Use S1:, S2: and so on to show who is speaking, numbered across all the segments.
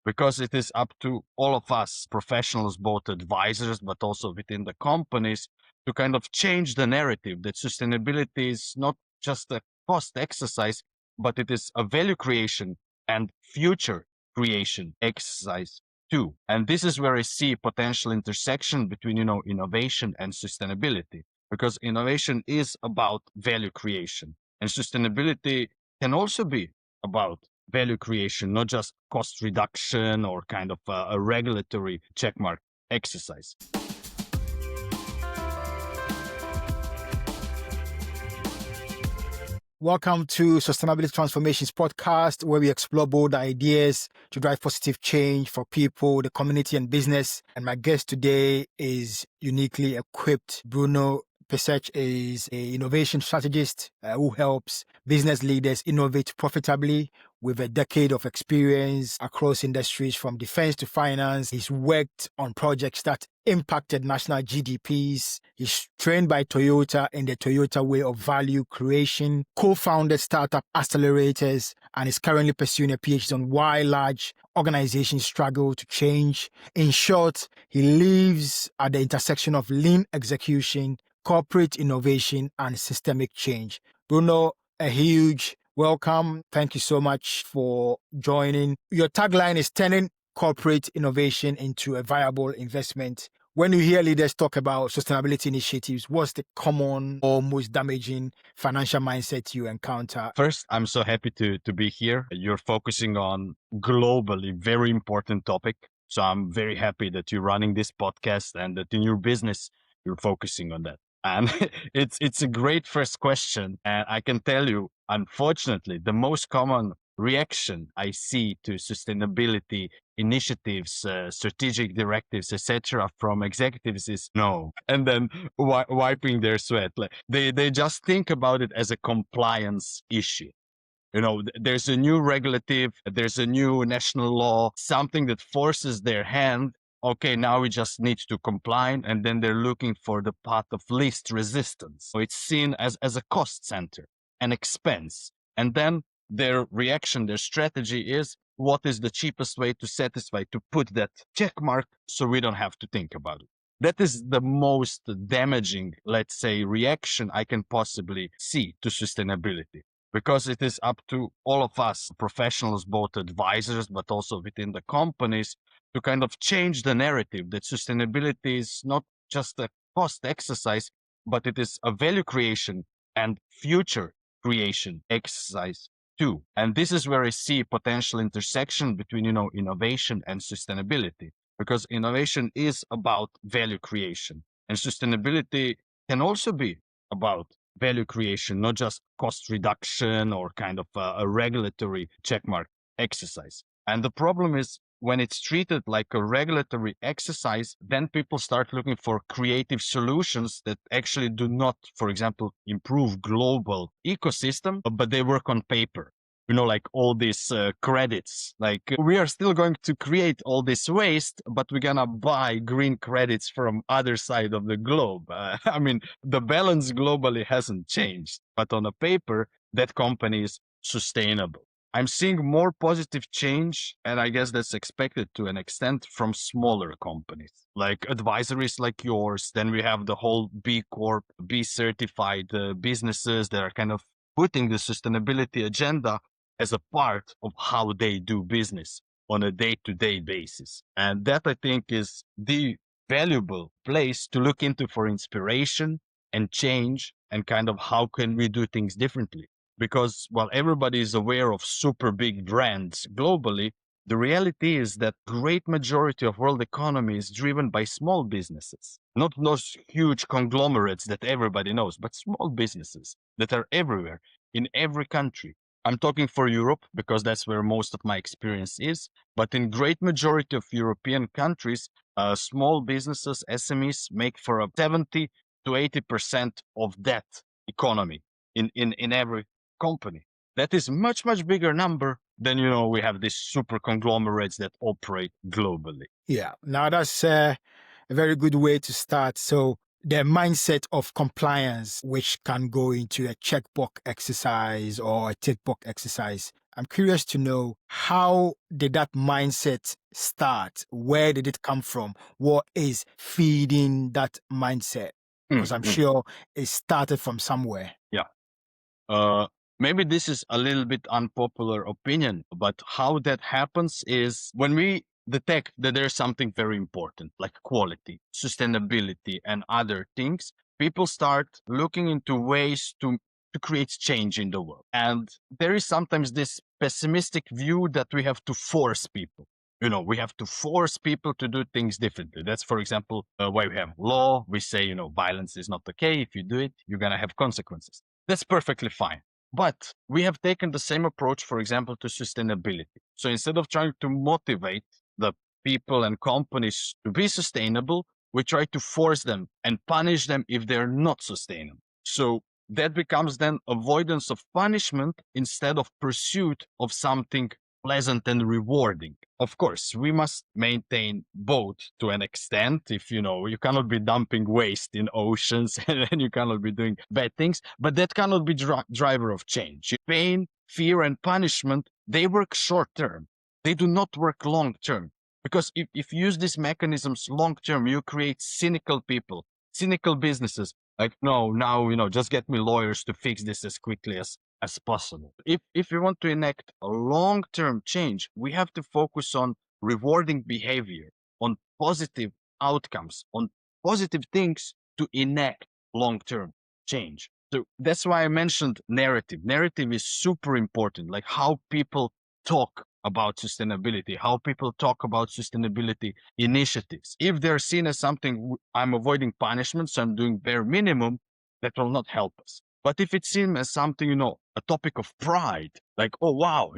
S1: because it is up to all of us professionals, both advisors, but also within the companies, to kind of change the narrative that sustainability is not just a cost exercise, but it is a value creation and future creation exercise too. And this is where I see potential intersection between, innovation and sustainability, because innovation is about value creation and sustainability can also be about value creation, not just cost reduction or kind of a regulatory checkmark exercise.
S2: Welcome to Sustainability Transformations podcast, where we explore bold ideas to drive positive change for people, the community, and business. And my guest today is uniquely equipped. Bruno Pešec is an innovation strategist who helps business leaders innovate profitably with a decade of experience across industries from defense to finance. He's worked on projects that impacted national GDPs. He's trained by Toyota in the Toyota way of value creation, co-founded startup accelerators, and is currently pursuing a PhD on why large organizations struggle to change. In short, he lives at the intersection of lean execution, corporate innovation, and systemic change. Bruno, a huge welcome. Thank you so much for joining. Your tagline is turning corporate innovation into a viable investment. When you hear leaders talk about sustainability initiatives, what's the common or most damaging financial mindset you encounter?
S1: First, I'm so happy to be here. You're focusing on globally very important topic. So I'm very happy that you're running this podcast and that in your business, you're focusing on that. And it's a great first question. And I can tell you, unfortunately, the most common reaction I see to sustainability initiatives, strategic directives, etc., from executives is no, and then wiping their sweat. Like they just think about it as a compliance issue. There's a new regulative, there's a new national law, something that forces their hand. Okay, now we just need to comply, and then they're looking for the path of least resistance. So it's seen as a cost center, an expense. And then their reaction, their strategy is, what is the cheapest way to put that check mark so we don't have to think about it? That is the most damaging, let's say, reaction I can possibly see to sustainability, because it is up to all of us professionals, both advisors, but also within the companies, to kind of change the narrative that sustainability is not just a cost exercise, but it is a value creation and future creation exercise too. And this is where I see potential intersection between, innovation and sustainability, because innovation is about value creation and sustainability can also be about value creation, not just cost reduction or kind of a regulatory checkmark exercise. And the problem is, when it's treated like a regulatory exercise, then people start looking for creative solutions that actually do not, for example, improve global ecosystem, but they work on paper. Like all these credits, like we are still going to create all this waste, but we're gonna buy green credits from other side of the globe. I mean, the balance globally hasn't changed, but on a paper, that company is sustainable. I'm seeing more positive change, and I guess that's expected to an extent from smaller companies, like advisories like yours. Then we have the whole B Corp, B certified businesses that are kind of putting the sustainability agenda as a part of how they do business on a day-to-day basis. And that, I think, is the valuable place to look into for inspiration and change and kind of how can we do things differently. Because while everybody is aware of super big brands globally, the reality is that great majority of world economy is driven by small businesses, not those huge conglomerates that everybody knows, but small businesses that are everywhere in every country. I'm talking for Europe because that's where most of my experience is. But in great majority of European countries, small businesses, SMEs, make for a 70 to 80% of that economy in every company. That is much, much bigger number than, we have these super conglomerates that operate globally.
S2: Yeah, now that's a very good way to start. So the mindset of compliance, which can go into a checkbox exercise or a tick box exercise, I'm curious to know, how did that mindset start? Where did it come from? What is feeding that mindset? Because I'm sure it started from somewhere.
S1: Yeah. Maybe this is a little bit unpopular opinion, but how that happens is when we detect that there's something very important, like quality, sustainability, and other things, people start looking into ways to create change in the world. And there is sometimes this pessimistic view that we have to force people. We have to force people to do things differently. That's, for example, why we have law. We say, violence is not okay. If you do it, you're going to have consequences. That's perfectly fine. But we have taken the same approach, for example, to sustainability. So instead of trying to motivate the people and companies to be sustainable, we try to force them and punish them if they're not sustainable. So that becomes then avoidance of punishment instead of pursuit of something pleasant and rewarding. Of course, we must maintain both to an extent. If you cannot be dumping waste in oceans and you cannot be doing bad things, but that cannot be driver of change. Pain, fear, and punishment, they work short term. They do not work long term. Because if you use these mechanisms long term, you create cynical people, cynical businesses. Like, no, now, just get me lawyers to fix this as quickly as possible. If we want to enact a long-term change, we have to focus on rewarding behavior, on positive outcomes, on positive things to enact long-term change. So that's why I mentioned narrative. Narrative is super important, like how people talk about sustainability, how people talk about sustainability initiatives. If they're seen as something, I'm avoiding punishment, so I'm doing bare minimum, that will not help us. But if it's seen as something, a topic of pride, like, oh, wow,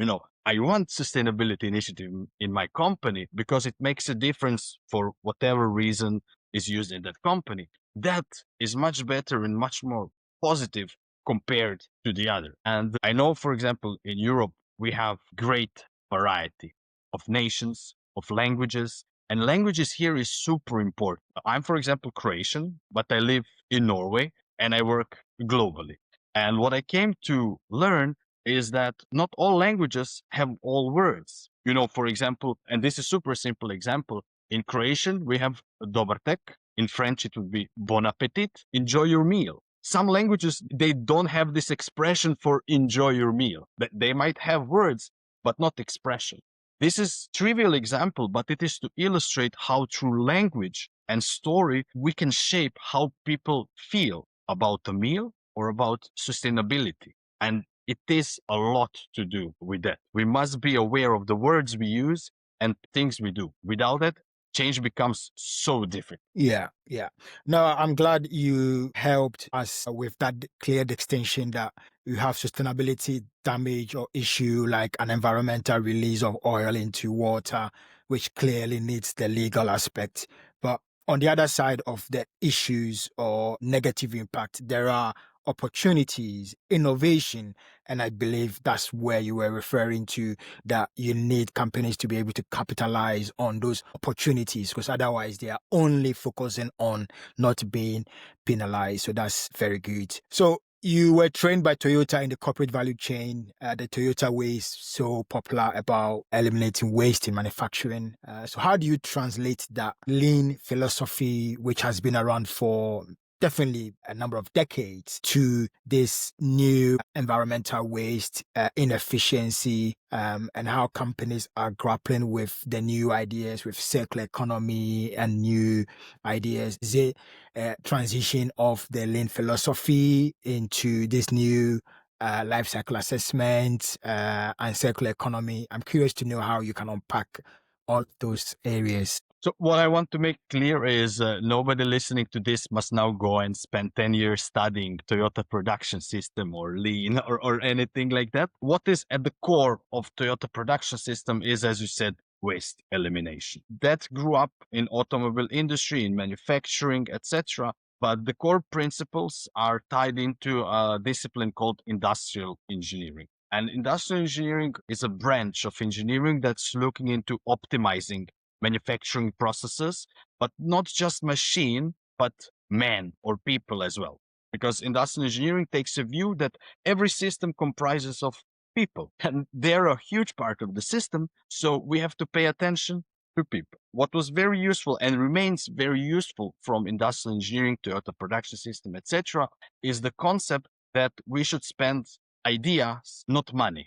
S1: I want sustainability initiative in my company because it makes a difference for whatever reason is used in that company. That is much better and much more positive compared to the other. And I know, for example, in Europe, we have great variety of nations, of languages, and languages here is super important. I'm, for example, Croatian, but I live in Norway and I work globally. And what I came to learn is that not all languages have all words. For example, and this is super simple example, in Croatian, we have dobar tek. In French, it would be bon appetit, enjoy your meal. Some languages, they don't have this expression for enjoy your meal. They might have words, but not expression. This is trivial example, but it is to illustrate how through language and story, we can shape how people feel about a meal or about sustainability. And it is a lot to do with that. We must be aware of the words we use and things we do. Without that, change becomes so difficult.
S2: Yeah, yeah. No, I'm glad you helped us with that clear distinction that you have sustainability damage or issue like an environmental release of oil into water, which clearly needs the legal aspect. But on the other side of the issues or negative impact, there are opportunities, innovation. And I believe that's where you were referring to, that you need companies to be able to capitalize on those opportunities, because otherwise they are only focusing on not being penalized. So that's very good. So you were trained by Toyota in the corporate value chain. The Toyota way is so popular about eliminating waste in manufacturing. So how do you translate that lean philosophy, which has been around for definitely a number of decades, to this new environmental waste, inefficiency, and how companies are grappling with the new ideas with circular economy and new ideas? Is it a transition of the lean philosophy into this new life cycle assessment and circular economy? I'm curious to know how you can unpack all those areas.
S1: So what I want to make clear is nobody listening to this must now go and spend 10 years studying Toyota production system or lean or anything like that. What is at the core of Toyota production system is, as you said, waste elimination. That grew up in automobile industry, in manufacturing, etc. But the core principles are tied into a discipline called industrial engineering. And industrial engineering is a branch of engineering that's looking into optimizing manufacturing processes, but not just machine, but man or people as well. Because industrial engineering takes a view that every system comprises of people, and they're a huge part of the system. So we have to pay attention to people. What was very useful and remains very useful from industrial engineering to auto production system, etc., is the concept that we should spend ideas, not money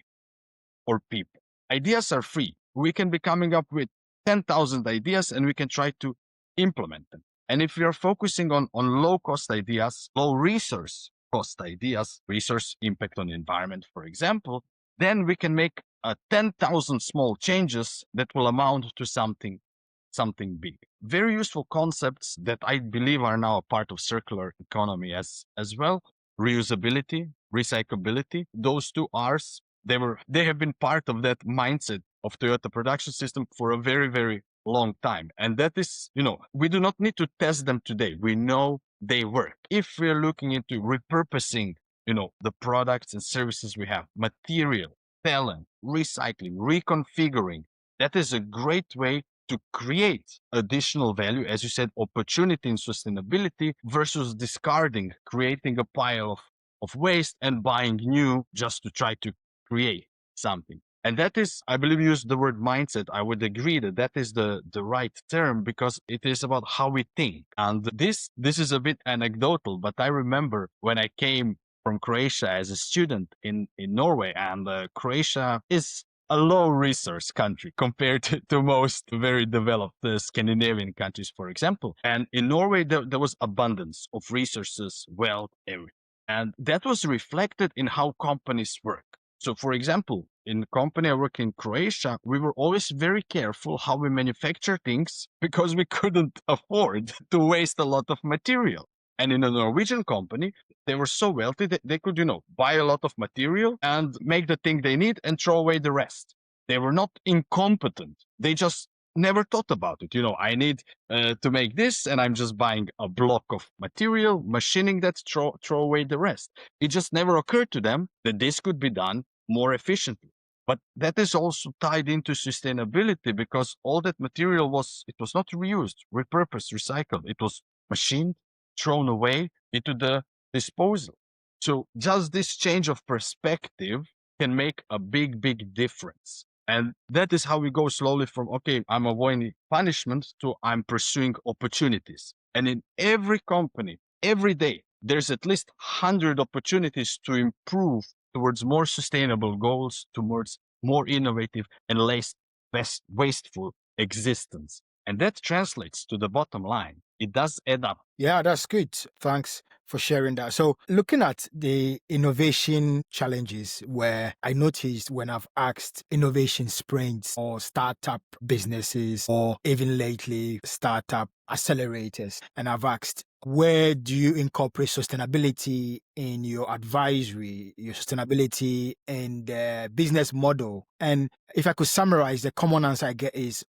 S1: or people. Ideas are free. We can be coming up with 10,000 ideas and we can try to implement them. And if we are focusing on low cost ideas, low resource cost ideas, resource impact on the environment, for example, then we can make 10,000 small changes that will amount to something big. Very useful concepts that I believe are now a part of circular economy as well. Reusability, recyclability, those two R's, they have been part of that mindset of Toyota production system for a very, very long time. And that is, we do not need to test them today. We know they work. If we're looking into repurposing, the products and services we have, material, talent, recycling, reconfiguring, that is a great way to create additional value, as you said, opportunity in sustainability versus discarding, creating a pile of waste and buying new just to try to create something. And that is, I believe you used the word mindset. I would agree that is the right term because it is about how we think. And this is a bit anecdotal, but I remember when I came from Croatia as a student in Norway, and Croatia is a low resource country compared to most very developed Scandinavian countries, for example. And in Norway, there was abundance of resources, wealth, everything. And that was reflected in how companies work. So, for example, in the company I work in Croatia, we were always very careful how we manufacture things because we couldn't afford to waste a lot of material. And in a Norwegian company, they were so wealthy that they could, buy a lot of material and make the thing they need and throw away the rest. They were not incompetent. They just never thought about it. I need to make this and I'm just buying a block of material, machining that, throw away the rest. It just never occurred to them that this could be done more efficiently. But that is also tied into sustainability because all that material was not reused, repurposed, recycled. It was machined, thrown away into the disposal. So just this change of perspective can make a big, big difference. And that is how we go slowly from, okay, I'm avoiding punishment to I'm pursuing opportunities. And in every company, every day, there's at least 100 opportunities to improve towards more sustainable goals, towards more innovative and less wasteful existence. And that translates to the bottom line. It does add up.
S2: Yeah, that's good. Thanks for sharing that. So, looking at the innovation challenges, where I noticed when I've asked innovation sprints or startup businesses, or even lately startup accelerators, and I've asked, where do you incorporate sustainability in your advisory, your sustainability in the business model? And if I could summarize, the common answer I get is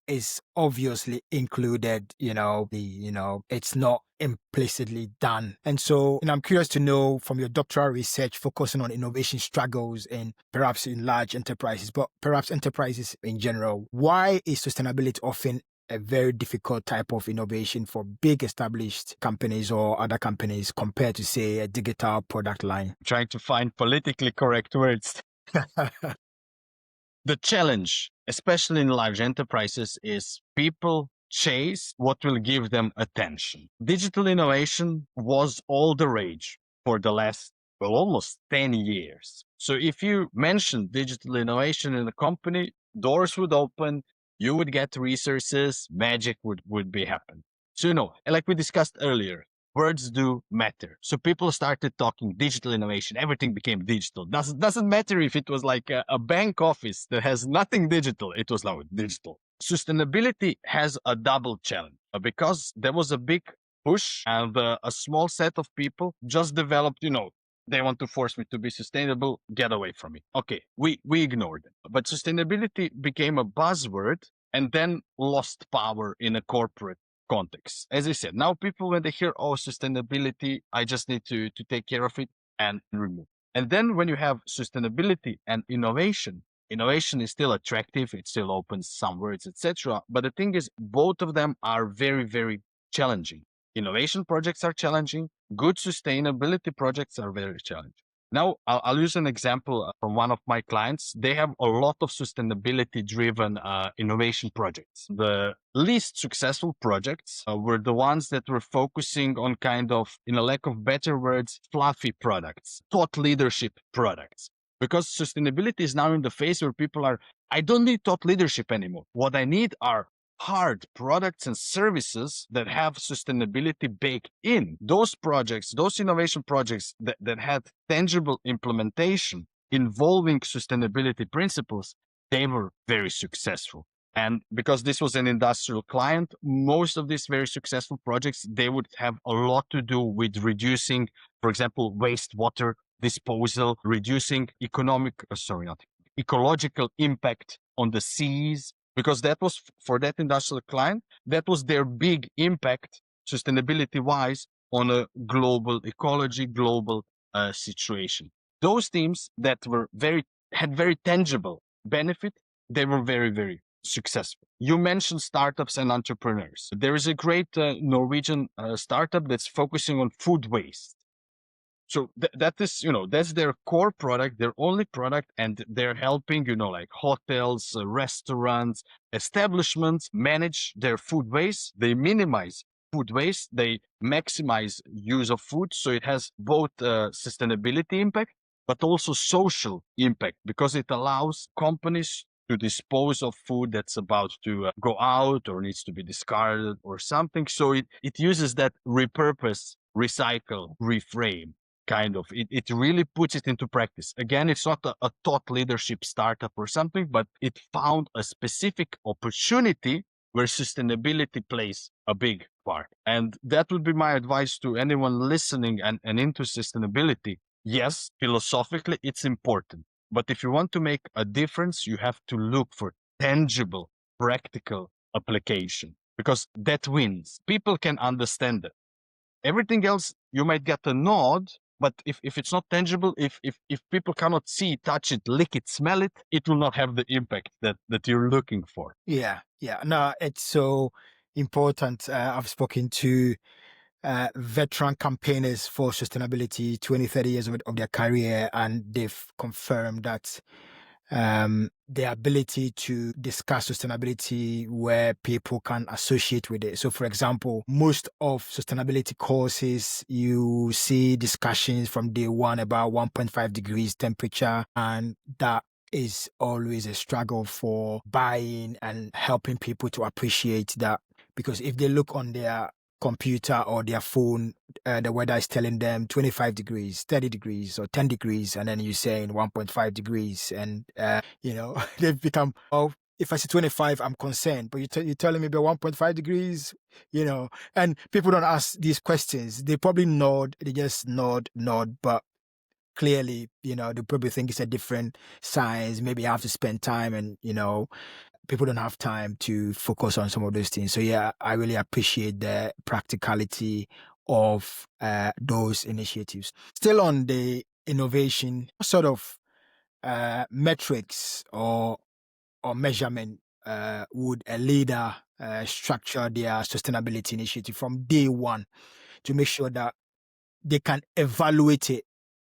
S2: obviously included. It's not implicitly done. And so, I'm curious to know from your doctoral research focusing on innovation struggles and perhaps in large enterprises, but perhaps enterprises in general, why is sustainability often a very difficult type of innovation for big established companies or other companies compared to, say, a digital product line?
S1: Trying to find politically correct words. The challenge, especially in large enterprises, is people chase what will give them attention. Digital innovation was all the rage for the last, almost 10 years. So if you mention digital innovation in a company, doors would open, you would get resources, magic would be happen. So, like we discussed earlier, words do matter. So people started talking digital innovation. Everything became digital. Doesn't matter if it was like a bank office that has nothing digital. It was now digital. Sustainability has a double challenge because there was a big push and a small set of people just developed, they want to force me to be sustainable, get away from me. Okay, we ignored it. But sustainability became a buzzword and then lost power in a corporate context. As I said, now people, when they hear, sustainability, I just need to take care of it and remove. And then when you have sustainability and innovation is still attractive. It still opens some words, etc. But the thing is, both of them are very, very challenging. Innovation projects are challenging. Good sustainability projects are very challenging. Now, I'll use an example from one of my clients. They have a lot of sustainability driven innovation projects. The least successful projects were the ones that were focusing on kind of, in a lack of better words, fluffy products, thought leadership products. Because sustainability is now in the phase where people are, I don't need thought leadership anymore. What I need are hard products and services that have sustainability baked in. Those projects, those innovation projects that had tangible implementation involving sustainability principles, they were very successful. And because this was an industrial client, most of these very successful projects, they would have a lot to do with reducing, for example, wastewater disposal, reducing ecological impact on the seas, because that was for that industrial client, that was their big impact sustainability wise on a global ecology, global situation. Those teams that had very tangible benefit, they were very, very successful. You mentioned startups and entrepreneurs. There is a great Norwegian startup that's focusing on food waste. So that is, that's their core product, their only product, and they're helping, like hotels, restaurants, establishments manage their food waste. They minimize food waste. They maximize use of food. So it has both sustainability impact, but also social impact, because it allows companies to dispose of food that's about to go out or needs to be discarded or something. So it uses that repurpose, recycle, reframe kind of. It really puts it into practice. Again, it's not a thought leadership startup or something, but it found a specific opportunity where sustainability plays a big part. And that would be my advice to anyone listening and into sustainability. Yes, philosophically, it's important. But if you want to make a difference, you have to look for tangible, practical application, because that wins. People can understand it. Everything else, you might get a nod, but if it's not tangible, if people cannot see, touch it, lick it, smell it, it will not have the impact that you're looking for.
S2: Yeah. No, it's so important. I've spoken to veteran campaigners for sustainability, 20, 30 years of their career, and they've confirmed that the ability to discuss sustainability where people can associate with it. So, for example, most of sustainability courses, you see discussions from day one about 1.5 degrees temperature, and that is always a struggle for buying and helping people to appreciate that. Because if they look on their computer or their phone, the weather is telling them 25 degrees, 30 degrees, or 10 degrees, and then you're saying 1.5 degrees, and they've become, oh, if I say 25, I'm concerned, but you're telling me about 1.5 degrees, and people don't ask these questions. They probably nod, they just nod, but clearly, they probably think it's a different science. Maybe you have to spend time, and people don't have time to focus on some of those things. So yeah, I really appreciate the practicality of those initiatives. Still on the innovation, what sort of metrics or measurement would a leader structure their sustainability initiative from day one to make sure that they can evaluate it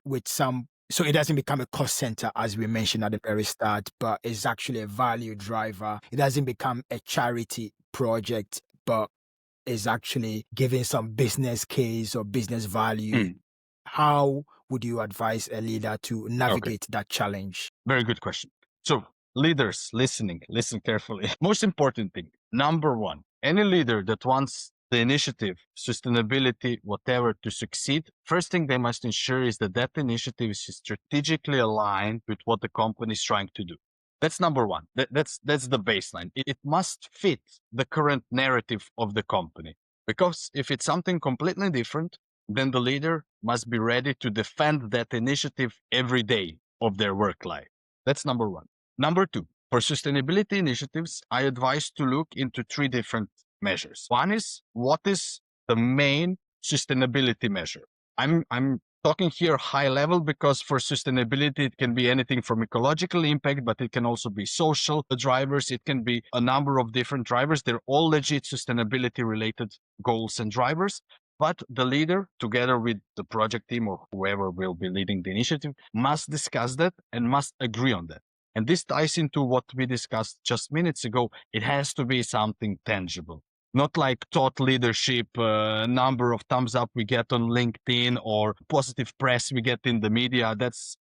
S2: with some, so it doesn't become a cost center, as we mentioned at the very start, but it's actually a value driver. It doesn't become a charity project, but is actually giving some business case or business value. How would you advise a leader to navigate that challenge?
S1: Very good question. So leaders listening, listen carefully. Most important thing, number one, any leader that wants the initiative, sustainability, whatever, to succeed, first thing they must ensure is that that initiative is strategically aligned with what the company is trying to do. That's number one. That's the baseline. It must fit the current narrative of the company. Because if it's something completely different, then the leader must be ready to defend that initiative every day of their work life. That's number one. Number two, for sustainability initiatives, I advise to look into three different measures. One is, what is the main sustainability measure? I'm talking here high level, because for sustainability, it can be anything from ecological impact, but it can also be social drivers. It can be a number of different drivers. They're all legit sustainability related goals and drivers. But the leader, together with the project team or whoever will be leading the initiative, must discuss that and must agree on that. And this ties into what we discussed just minutes ago. It has to be something tangible, not like thought leadership, number of thumbs up we get on LinkedIn or positive press we get in the media. That's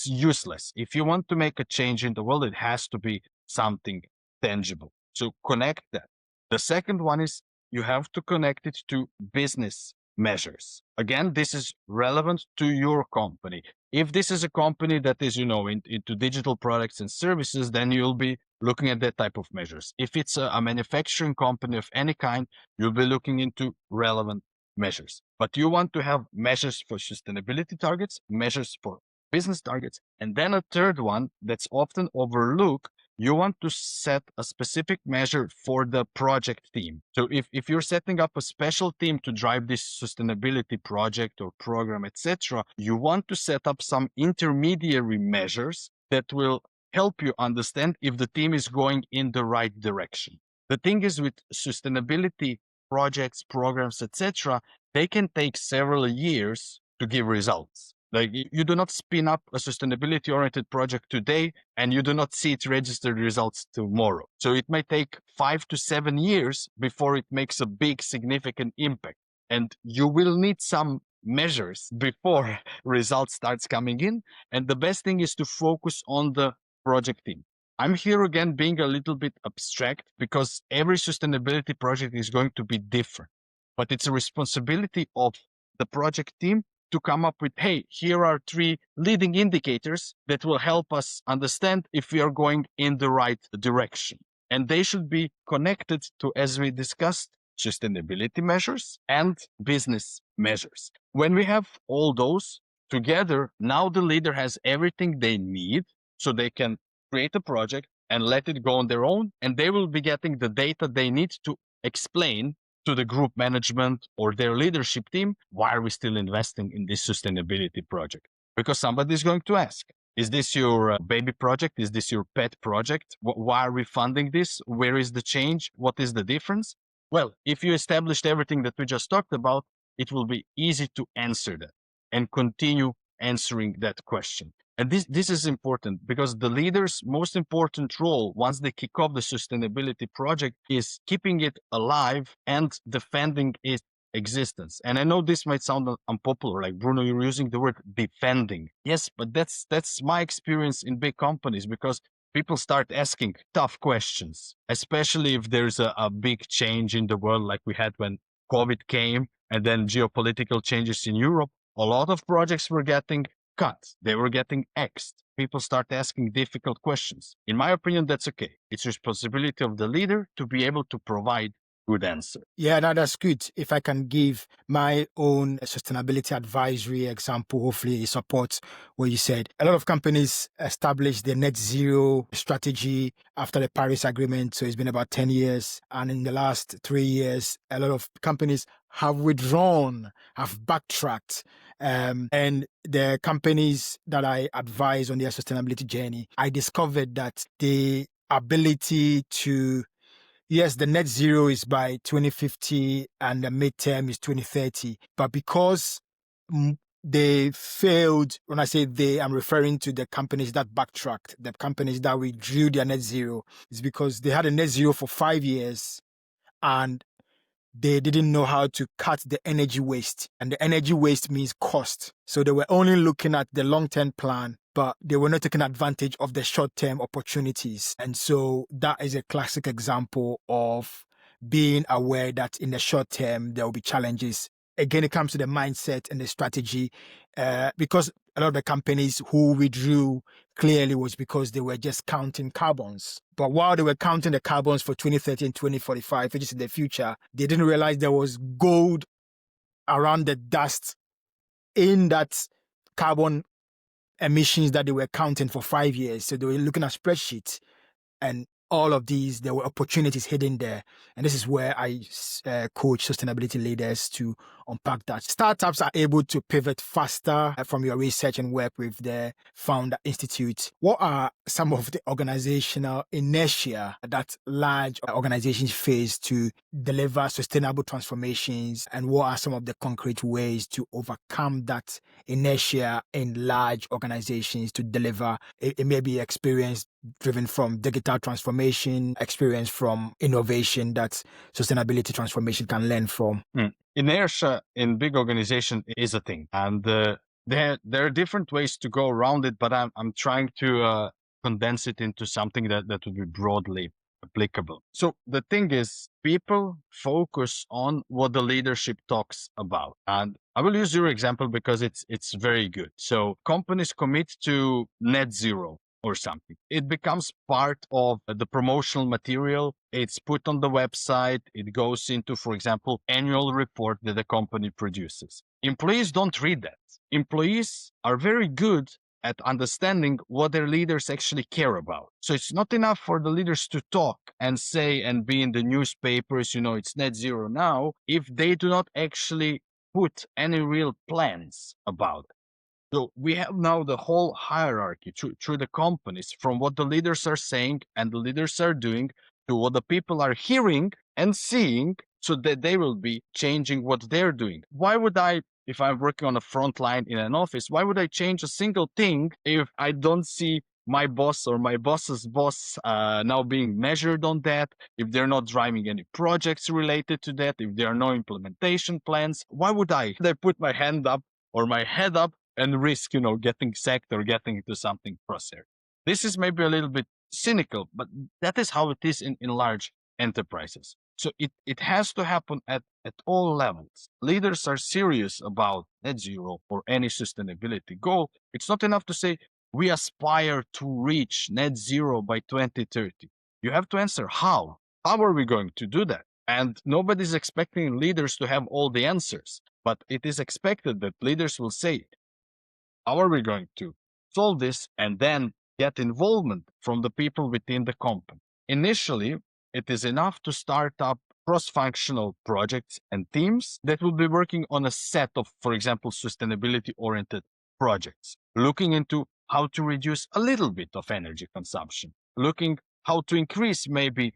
S1: useless. If you want to make a change in the world, it has to be something tangible. So connect that. The second one is you have to connect it to business measures. Again, this is relevant to your company. If this is a company that is, into digital products and services, then you'll be looking at that type of measures. If it's a manufacturing company of any kind, you'll be looking into relevant measures. But you want to have measures for sustainability targets, measures for business targets, and then a third one that's often overlooked. You want to set a specific measure for the project team. So if you're setting up a special team to drive this sustainability project or program, etc., you want to set up some intermediary measures that will help you understand if the team is going in the right direction. The thing is with sustainability projects, programs, etc., they can take several years to give results. Like you do not spin up a sustainability oriented project today and you do not see it registered results tomorrow. So it may take 5 to 7 years before it makes a big significant impact. And you will need some measures before results starts coming in. And the best thing is to focus on the project team. I'm here again being a little bit abstract because every sustainability project is going to be different. But it's a responsibility of the project team to come up with, hey, here are 3 leading indicators that will help us understand if we are going in the right direction. And they should be connected to, as we discussed, sustainability measures and business measures. When we have all those together, now the leader has everything they need so they can create a project and let it go on their own. And they will be getting the data they need to explain to the group management or their leadership team, why are we still investing in this sustainability project? Because somebody is going to ask, is this your baby project? Is this your pet project? Why are we funding this? Where is the change? What is the difference? Well, if you established everything that we just talked about, it will be easy to answer that and continue answering that question. And this is important because the leader's most important role once they kick off the sustainability project is keeping it alive and defending its existence. And I know this might sound unpopular, like Bruno, you're using the word defending. Yes, but that's my experience in big companies because people start asking tough questions, especially if there's a big change in the world like we had when COVID came and then geopolitical changes in Europe. A lot of projects were getting cut. They were getting axed. People start asking difficult questions. In my opinion, that's okay. It's responsibility of the leader to be able to provide good answer.
S2: Yeah, no, that's good. If I can give my own sustainability advisory example, hopefully it supports what you said. A lot of companies established their net zero strategy after the Paris Agreement. So it's been about 10 years. And in the last 3 years, a lot of companies have withdrawn, have backtracked. And the companies that I advise on their sustainability journey, I discovered that the ability to yes, the net zero is by 2050 and the midterm is 2030. But because they failed, when I say they, I'm referring to the companies that backtracked, the companies that withdrew their net zero, is because they had a net zero for 5 years and they didn't know how to cut the energy waste. And the energy waste means cost. So they were only looking at the long-term plan, but they were not taking advantage of the short-term opportunities. And so that is a classic example of being aware that in the short term, there will be challenges. Again, it comes to the mindset and the strategy, because a lot of the companies who withdrew clearly was because they were just counting carbons. But while they were counting the carbons for 2030 and 2045, which is in the future, they didn't realize there was gold around the dust in that carbon emissions that they were counting for 5 years. So they were looking at spreadsheets and all of these, there were opportunities hidden there. And this is where I coach sustainability leaders to unpack that. Startups are able to pivot faster from your research and work with the Founder Institute. What are some of the organizational inertia that large organizations face to deliver sustainable transformations? And what are some of the concrete ways to overcome that inertia in large organizations to deliver? It may be experience driven from digital transformation, experience from innovation that sustainability transformation can learn from.
S1: Inertia in big organization is a thing, and there are different ways to go around it, but I'm trying to condense it into something that would be broadly applicable. So the thing is, people focus on what the leadership talks about, and I will use your example because it's very good. So companies commit to net zero or something. It becomes part of the promotional material. It's put on the website. It goes into, for example, annual report that the company produces. Employees don't read that. Employees are very good at understanding what their leaders actually care about. So it's not enough for the leaders to talk and say and be in the newspapers, it's net zero now, if they do not actually put any real plans about it. So we have now the whole hierarchy through the companies, from what the leaders are saying and the leaders are doing to what the people are hearing and seeing, so that they will be changing what they're doing. Why would I, if I'm working on a front line in an office, why would I change a single thing if I don't see my boss or my boss's boss now being measured on that, if they're not driving any projects related to that, if there are no implementation plans? Why would I put my hand up or my head up and risk, getting sacked or getting into something crosshair? This is maybe a little bit cynical, but that is how it is in large enterprises. So it has to happen at all levels. Leaders are serious about net zero or any sustainability goal. It's not enough to say, we aspire to reach net zero by 2030. You have to answer how. How are we going to do that? And nobody's expecting leaders to have all the answers, but it is expected that leaders will say, how are we going to solve this? And then get involvement from the people within the company. Initially, it is enough to start up cross-functional projects and teams that will be working on a set of, for example, sustainability-oriented projects, looking into how to reduce a little bit of energy consumption, looking how to increase maybe,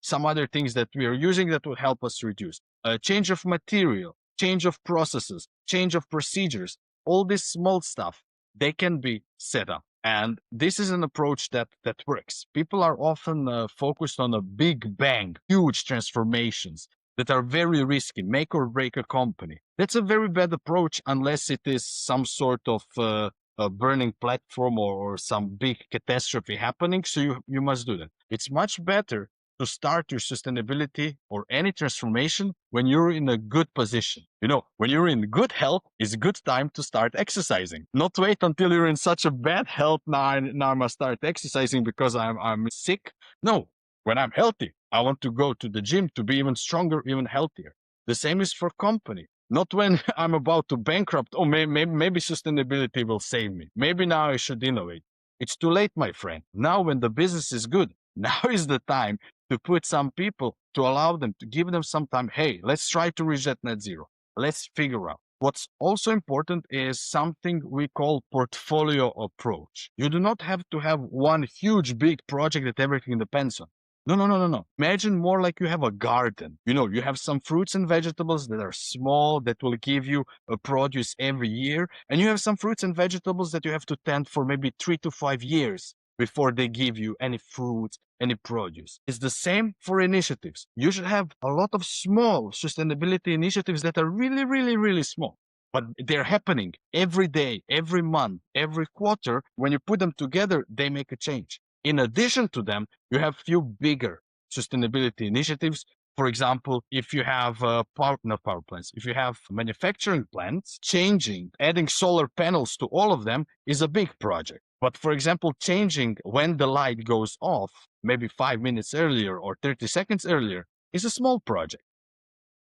S1: some other things that we are using that will help us reduce. A change of material, change of processes, change of procedures, all this small stuff, they can be set up. And this is an approach that works. People are often focused on a big bang, huge transformations that are very risky, make or break a company. That's a very bad approach unless it is some sort of a burning platform or some big catastrophe happening. So you must do that. It's much better to start your sustainability or any transformation when you're in a good position. When you're in good health, it's a good time to start exercising. Not wait until you're in such a bad health. Now I must start exercising because I'm sick. No, when I'm healthy, I want to go to the gym to be even stronger, even healthier. The same is for company. Not when I'm about to bankrupt. Oh, maybe sustainability will save me. Maybe now I should innovate. It's too late, my friend. Now when the business is good, now is the time to put some people, to allow them, to give them some time. Hey, let's try to reach that net zero. Let's figure out. What's also important is something we call portfolio approach. You do not have to have one huge, big project that everything depends on. No. Imagine more like you have a garden. You have some fruits and vegetables that are small, that will give you a produce every year. And you have some fruits and vegetables that you have to tend for maybe 3 to 5 years before they give you any fruits, any produce. It's the same for initiatives. You should have a lot of small sustainability initiatives that are really, really, really small, but they're happening every day, every month, every quarter. When you put them together, they make a change. In addition to them, you have few bigger sustainability initiatives. For example, if you have not power plants, if you have manufacturing plants, adding solar panels to all of them is a big project. But for example, changing when the light goes off, maybe 5 minutes earlier or 30 seconds earlier, is a small project.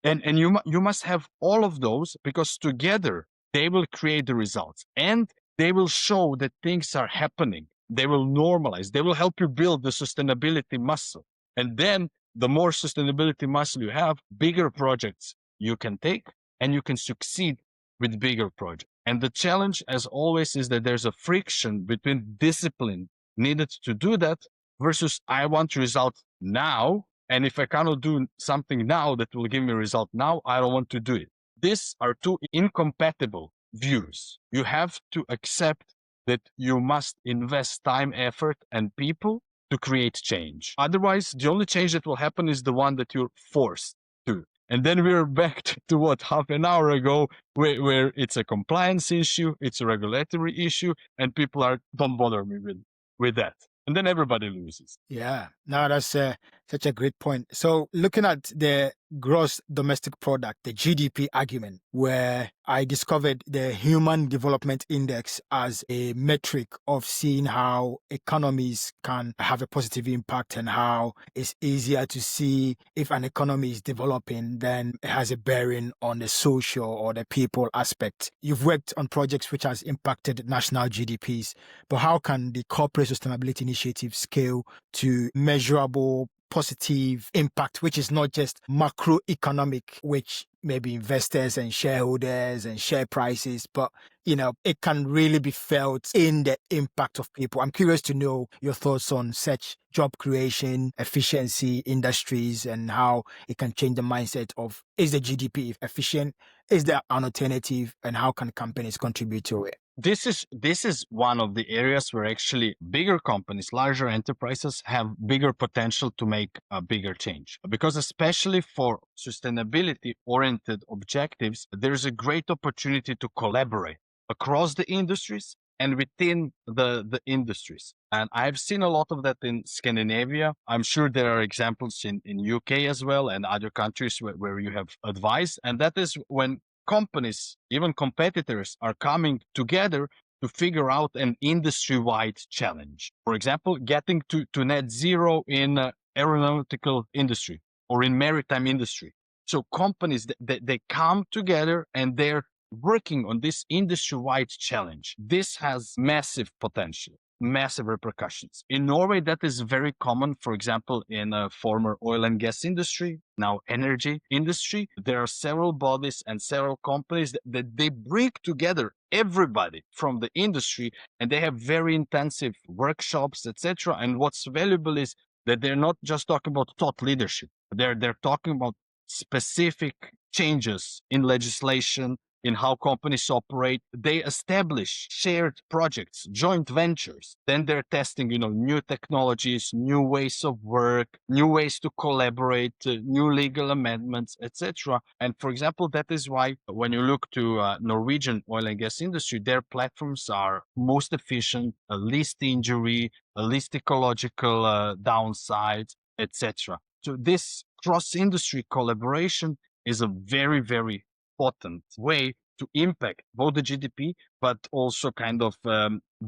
S1: And you must have all of those, because together they will create the results and they will show that things are happening. they will normalize, they will help you build the sustainability muscle. And then the more sustainability muscle you have, bigger projects you can take and you can succeed with bigger projects. And the challenge, as always, is that there's a friction between discipline needed to do that versus I want result now. And if I cannot do something now that will give me a result now, I don't want to do it. These are two incompatible views. You have to accept that you must invest time, effort, and people to create change. Otherwise, the only change that will happen is the one that you're forced to. And then we're back to what half an hour ago, where it's a compliance issue, it's a regulatory issue, and people are, don't bother me with that. And then everybody loses.
S2: Yeah, no, that's such a great point. So looking at the gross domestic product, the GDP argument, where I discovered the Human Development Index as a metric of seeing how economies can have a positive impact and how it's easier to see if an economy is developing, then it has a bearing on the social or the people aspect. You've worked on projects which has impacted national GDPs, but how can the corporate sustainability initiative scale to measurable positive impact, which is not just macroeconomic, which maybe investors and shareholders and share prices, but it can really be felt in the impact of people. I'm curious to know your thoughts on such job creation, efficiency, industries, and how it can change the mindset of, is the GDP efficient? Is there an alternative? And how can companies contribute to it?
S1: This is one of the areas where actually bigger companies, larger enterprises have bigger potential to make a bigger change. Because especially for sustainability oriented objectives, there's a great opportunity to collaborate across the industries and within the industries. And I've seen a lot of that in Scandinavia. I'm sure there are examples in UK as well and other countries where you have advice. And that is when companies, even competitors, are coming together to figure out an industry-wide challenge. For example, getting to net zero in aeronautical industry or in maritime industry. So companies, they come together and they're working on this industry-wide challenge. This has massive potential, massive repercussions. In Norway, that is very common. For example, in a former oil and gas industry, now energy industry, there are several bodies and several companies that they bring together everybody from the industry, and they have very intensive workshops, etc. And what's valuable is that they're not just talking about thought leadership. They're talking about specific changes in legislation, in how companies operate. They establish shared projects, joint ventures. Then they're testing, new technologies, new ways of work, new ways to collaborate, new legal amendments, etc. And for example, that is why when you look to Norwegian oil and gas industry, their platforms are most efficient, least injury, least ecological downside, etc. So this cross-industry collaboration is a very, very important way to impact both the GDP, but also kind of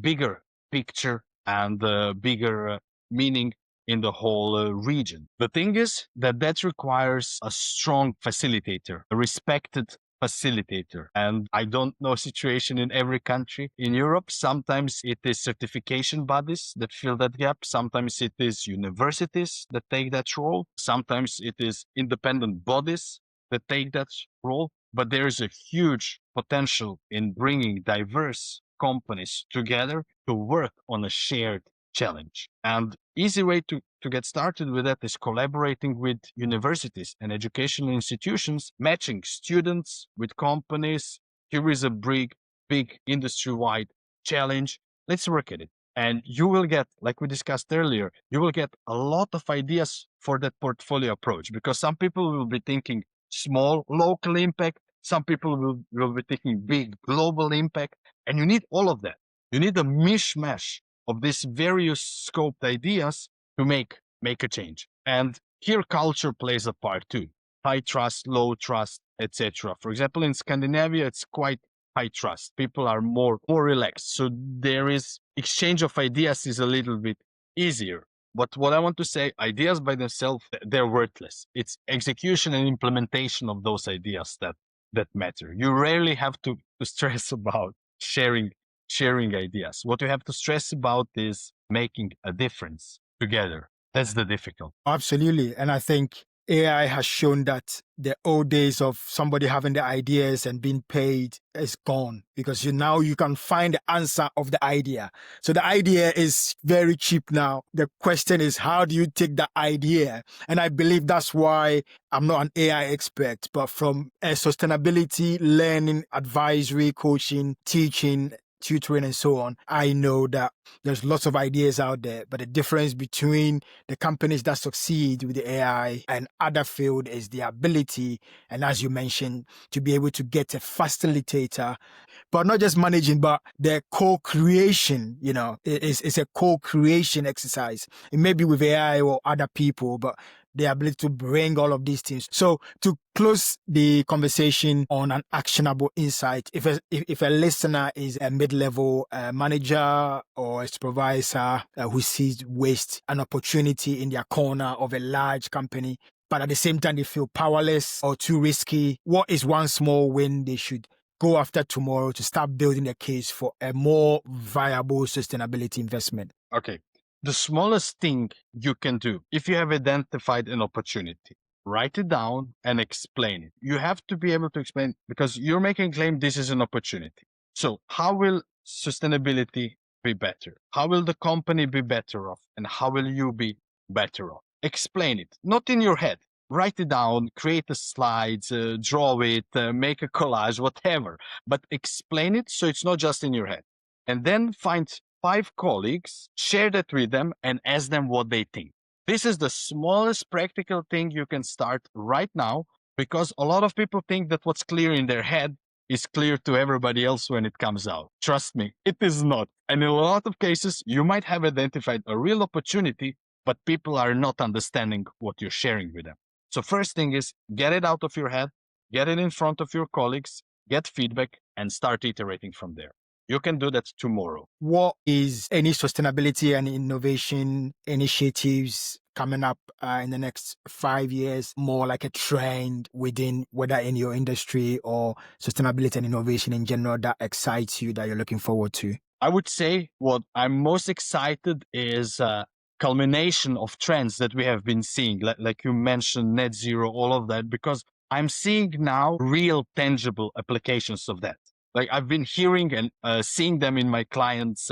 S1: bigger picture and bigger meaning in the whole region. The thing is that requires a strong facilitator, a respected facilitator. And I don't know situation in every country in Europe. Sometimes it is certification bodies that fill that gap. Sometimes it is universities that take that role. Sometimes it is independent bodies that take that role. But there is a huge potential in bringing diverse companies together to work on a shared challenge. And easy way to get started with that is collaborating with universities and educational institutions, matching students with companies. Here is a big industry-wide challenge. Let's work at it. And you will get, like we discussed earlier, you will get a lot of ideas for that portfolio approach, because some people will be thinking small local impact. Some people will be thinking big global impact. And you need all of that. You need a mishmash of these various scoped ideas to make a change. And here culture plays a part too. High trust, low trust, etc. For example, in Scandinavia, it's quite high trust. People are more relaxed. So there is exchange of ideas is a little bit easier. But what I want to say, ideas by themselves, they're worthless. It's execution and implementation of those ideas that matter. You rarely have to stress about sharing ideas. What you have to stress about is making a difference together. That's the difficult.
S2: Absolutely. And I think AI has shown that the old days of somebody having the ideas and being paid is gone, because now you can find the answer of the idea. So the idea is very cheap now. The question is, how do you take the idea? And I believe that's why I'm not an AI expert, but from a sustainability, learning, advisory, coaching, teaching, tutoring, and so on, I know that there's lots of ideas out there, but the difference between the companies that succeed with the AI and other field is the ability, and as you mentioned, to be able to get a facilitator, but not just managing, but the co-creation. It's a co-creation exercise. It may be with AI or other people, but the ability to bring all of these things. So to close the conversation on an actionable insight, if a listener is a mid-level manager or a supervisor who sees waste, an opportunity in their corner of a large company, but at the same time they feel powerless or too risky, what is one small win they should go after tomorrow to start building a case for a more viable sustainability investment?
S1: Okay. The smallest thing you can do, if you have identified an opportunity, write it down and explain it. You have to be able to explain, because you're making a claim this is an opportunity. So how will sustainability be better? How will the company be better off? And how will you be better off? Explain it, not in your head. Write it down, create the slides, draw it, make a collage, whatever. But explain it so it's not just in your head. And then find 5 colleagues, share that with them, and ask them what they think. This is the smallest practical thing you can start right now, because a lot of people think that what's clear in their head is clear to everybody else when it comes out. Trust me, it is not. And in a lot of cases, you might have identified a real opportunity, but people are not understanding what you're sharing with them. So first thing is, get it out of your head, get it in front of your colleagues, get feedback, and start iterating from there. You can do that tomorrow.
S2: What is any sustainability and innovation initiatives coming up in the next 5 years, more like a trend within, whether in your industry or sustainability and innovation in general, that excites you, that you're looking forward to?
S1: I would say what I'm most excited is culmination of trends that we have been seeing, like you mentioned, net zero, all of that, because I'm seeing now real tangible applications of that. Like I've been hearing and seeing them in my clients'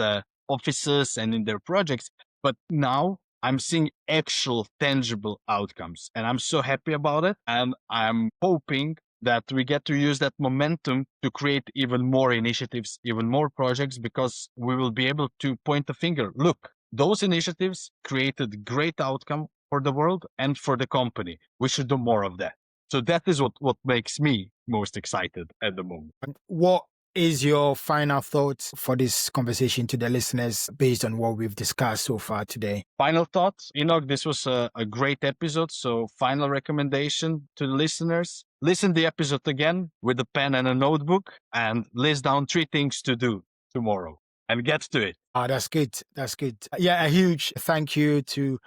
S1: offices and in their projects, but now I'm seeing actual tangible outcomes, and I'm so happy about it. And I'm hoping that we get to use that momentum to create even more initiatives, even more projects, because we will be able to point the finger. Look, those initiatives created great outcome for the world and for the company. We should do more of that. So that is what makes me most excited at the moment.
S2: What is your final thoughts for this conversation to the listeners based on what we've discussed so far today?
S1: Final thoughts, Enoch, this was a great episode. So final recommendation to the listeners, listen the episode again with a pen and a notebook and list down 3 things to do tomorrow and get to it.
S2: That's good. That's good. Yeah, a huge thank you to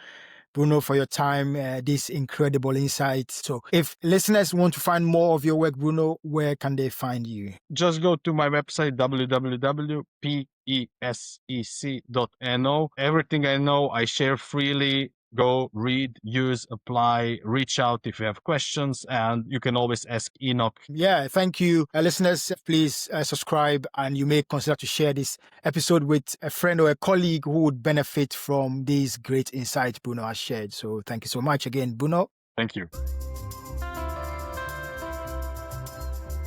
S2: Bruno for your time, this incredible insight. So if listeners want to find more of your work, Bruno, where can they find you?
S1: Just go to my website, www.pesec.no. Everything I know, I share freely. Go read, use, apply, reach out if you have questions, and you can always ask Enoch.
S2: Yeah, thank you. Listeners, please subscribe, and you may consider to share this episode with a friend or a colleague who would benefit from these great insights Bruno has shared. So thank you so much again, Bruno.
S1: Thank you.